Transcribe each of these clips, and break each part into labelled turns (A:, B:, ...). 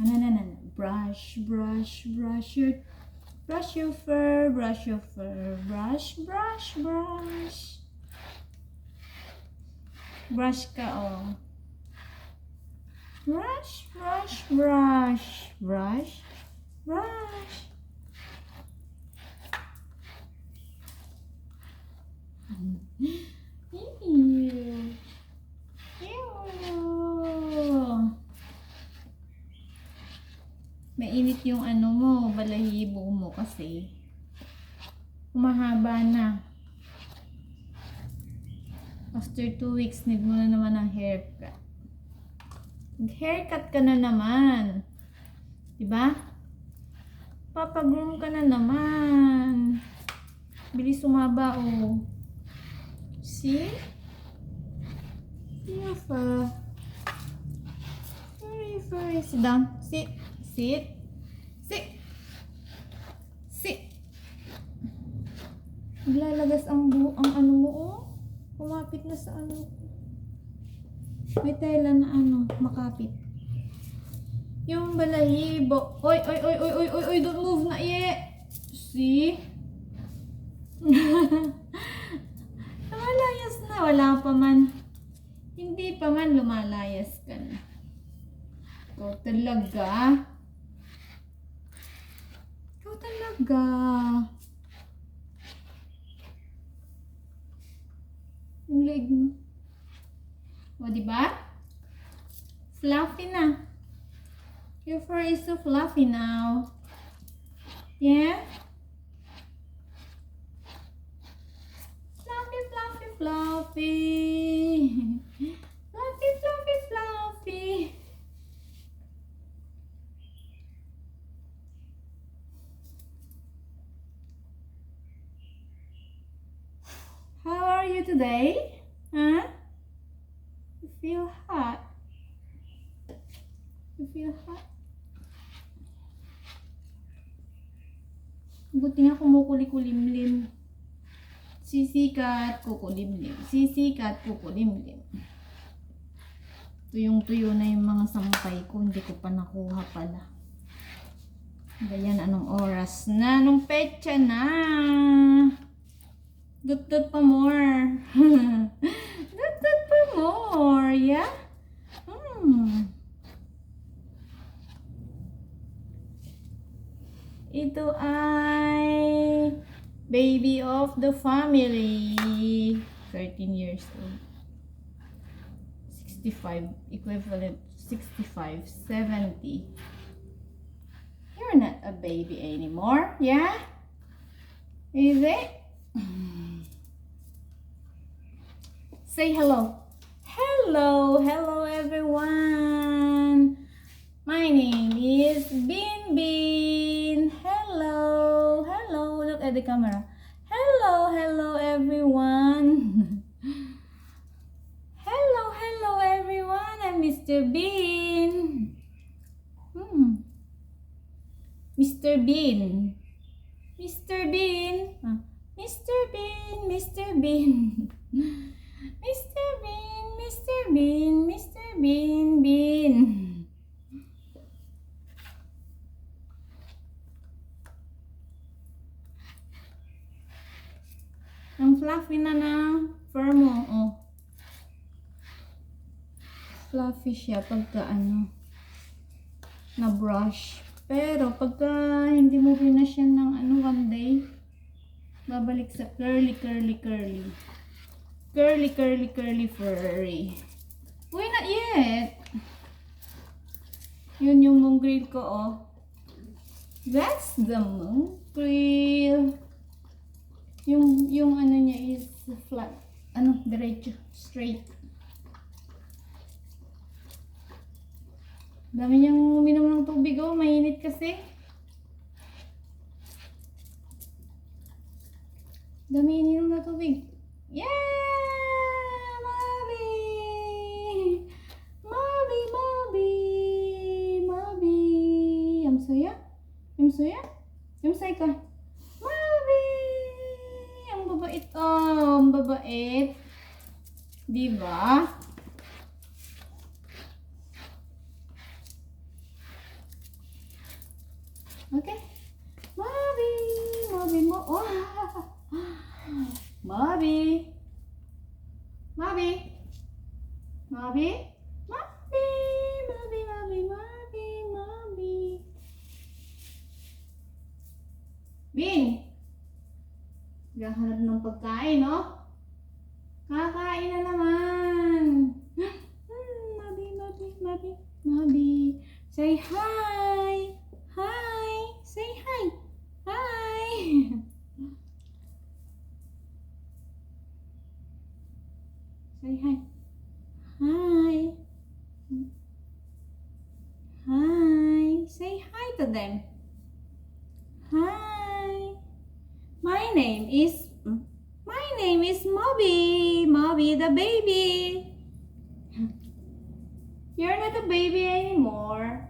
A: No, no, no, no. Brush your fur, brush your fur, brush. Brush ka, oh. Brush. Ew. Mainit yung ano mo, balahibo mo kasi humahaba na. After 2 weeks, need mo na naman ng haircut. Haircut ka na naman. Diba? Papagroom ka na naman. Bilis sumaba, oh. See? Beautiful. Very. Sit down. Sit. Naglalagas ang ano mo, oh. Kumapit na sa ano. May tela na ano, makapit. Yung balahibo. Oy, don't move na, See? Lumalayas na, wala pa man. Hindi pa man lumalayas ka na. Ikaw talaga. Yung leg mo. O, diba? Fluffy na. Your fur is so fluffy now. Yeah? Fluffy. How are you today? Huh? You feel hot? Buti nga kumukuli-kulimlim. Sisikat, kukulimlim. Tuyong-tuyo na yung mga sampay ko. Hindi ko pa nakuha pala. Ganyan, anong oras na? Anong petsa na? Dut pa more. Dut pa more. Yeah? Ito ay baby of the family. 13 years old. 65. Equivalent 65. 70. You're not a baby anymore. Yeah? Is it? Say hello. Hello everyone. My name is Bin. Hello. Look at the camera. Hello everyone. Hello everyone. I'm Mr. Bin. Mr. Bin. Ang fluffy na ng fur mo, oh. Fluffy siya pagka ano, na brush. Pero pagka hindi mo brush yan ng ano, one day, babalik sa curly furry. Uy, not yet. Yun yung mongrel ko, oh. That's the mongrel. Yung ano niya is flat. Ano, diretso, straight. Dami niyang uminom ng tubig, oh. Mainit kasi. Dami ininom na tubig. Yeah! Mabi! Yamsaya ka. Mabi! Ang babait, oh. Ang babait. Diba? Okay? Mabi! Mabi mo. Oh! Mabi! Mabi! Mabi! Mabi! Mabi! Mabi! Mabi! Mabi! Bin! Naghahanap ng pagkain, no? Kakain na naman! Mabi! Mabi! Mabi! Mabi! Say hi! Hi! Say hi! Hi! Say hi! Hi! Hi! Say hi to them! Hi! My name is Moby! Moby the baby! You're not a baby anymore.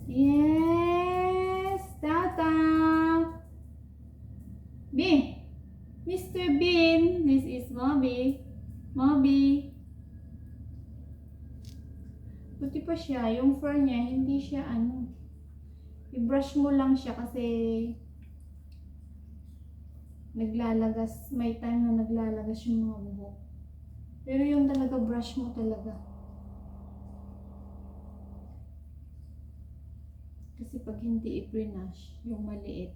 A: Yes, Tata. Bean. Mr. Bean. This is Moby. Moby. Buti pa siya. Yung fur niya, hindi siya ano. I-brush mo lang siya kasi naglalagas. May time na naglalagas yung mga buhok. Pero yung talaga brush mo talaga. Kasi pag hindi i-brush, yung maliit,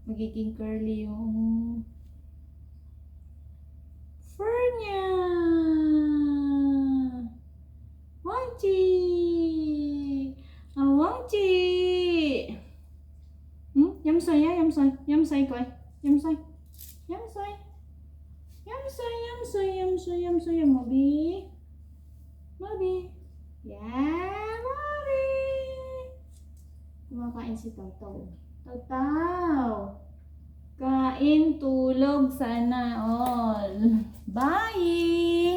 A: magiging curly yung fur niya. Wangchi! Wangchi! Yamsoy ya, yamsoy. Yamsoy ko. Yamsoy. Yamsoy. Yamsoy, yamsoy, yamsoy, yamsoy. Moby. Moby. Yeah, Moby. Kumakain si Taw-Taw. Taw-Taw. Kain, tulog, sana all. Bye!